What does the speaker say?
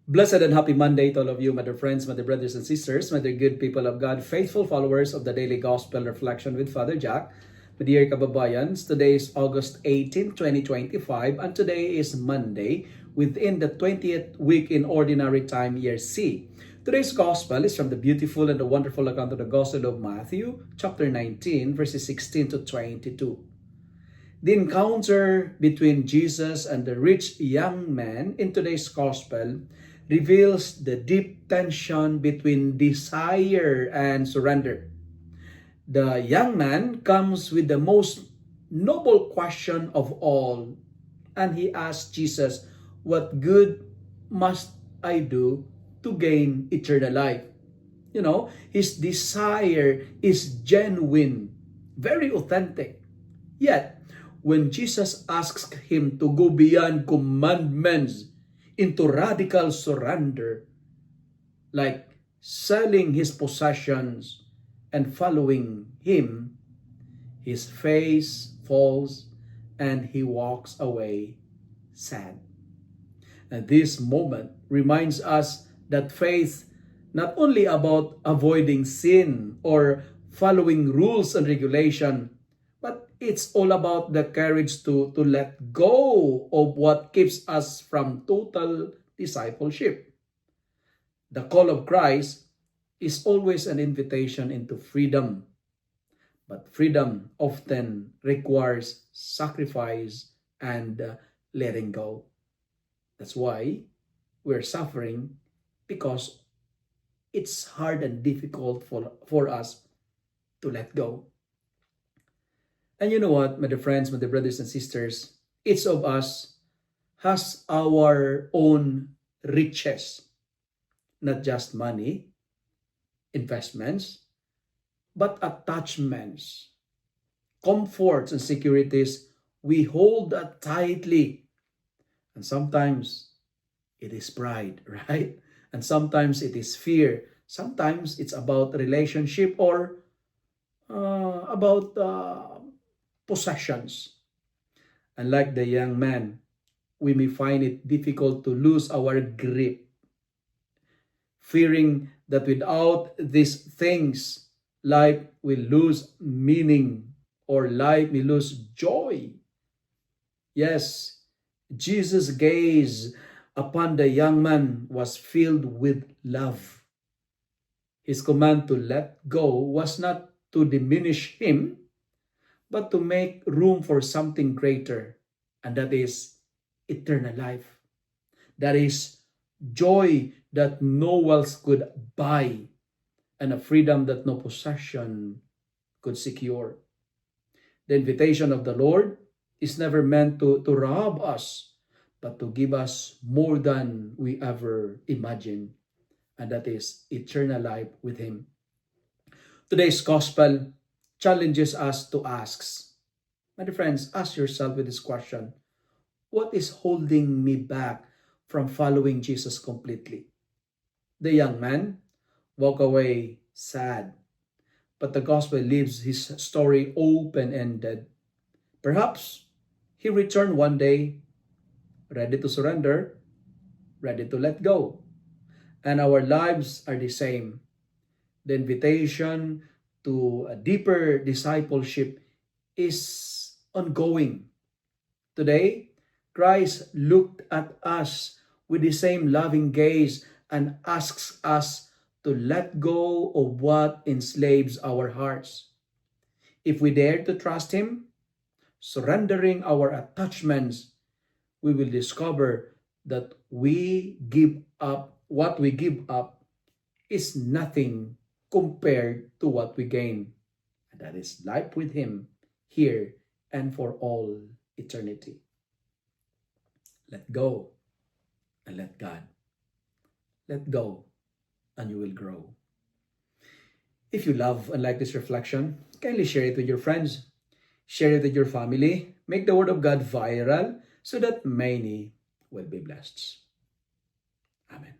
Blessed and happy Monday to all of you, my dear friends, my dear brothers and sisters, my dear good people of God, faithful followers of the Daily Gospel Reflection with Father Jack. My dear kababayans, today is August 18, 2025, and today is Monday within the 20th week in Ordinary Time, Year C. Today's Gospel is from the beautiful and the wonderful account of the Gospel of Matthew, chapter 19, verses 16 to 22. The encounter between Jesus and the rich young man in today's Gospel reveals the deep tension between desire and surrender. The young man comes with the most noble question of all, and he asks Jesus, "What good must I do to gain eternal life?" His desire is genuine, very authentic. Yet, when Jesus asks him to go beyond commandments into radical surrender, like selling his possessions and following him, his face falls and he walks away sad. And this moment reminds us that faith not only about avoiding sin or following rules and regulation, but it's all about the courage to let go of what keeps us from total discipleship. The call of Christ is always an invitation into freedom, but freedom often requires sacrifice and letting go. That's why we're suffering, because it's hard and difficult for us to let go. And you know what, my dear friends, my dear brothers and sisters, each of us has our own riches, not just money, investments, but attachments, comforts, and securities we hold tightly. And sometimes it is pride, right? And sometimes it is fear. Sometimes it's about relationship or about possessions. And like the young man, we may find it difficult to lose our grip, fearing that without these things, life will lose meaning or life may lose joy. Yes, Jesus' gaze upon the young man was filled with love. His command to let go was not to diminish him, but to make room for something greater, and that is eternal life. That is joy that no wealth could buy, and a freedom that no possession could secure. The invitation of the Lord is never meant to rob us, but to give us more than we ever imagined, and that is eternal life with Him. Today's Gospel challenges us to ask, my dear friends, ask yourself with this question: what is holding me back from following Jesus completely? The young man walked away sad, but the Gospel leaves his story open-ended. Perhaps he returned one day, ready to surrender, ready to let go. And our lives are the same. The invitation to a deeper discipleship is ongoing. Today, Christ looked at us with the same loving gaze and asks us to let go of what enslaves our hearts. If we dare to trust Him, surrendering our attachments, we will discover that what we give up is nothing compared to what we gain. And that is life with Him here and for all eternity. Let go and let God. Let go and you will grow. If you love and like this reflection, kindly share it with your friends. Share it with your family. Make the Word of God viral so that many will be blessed. Amen.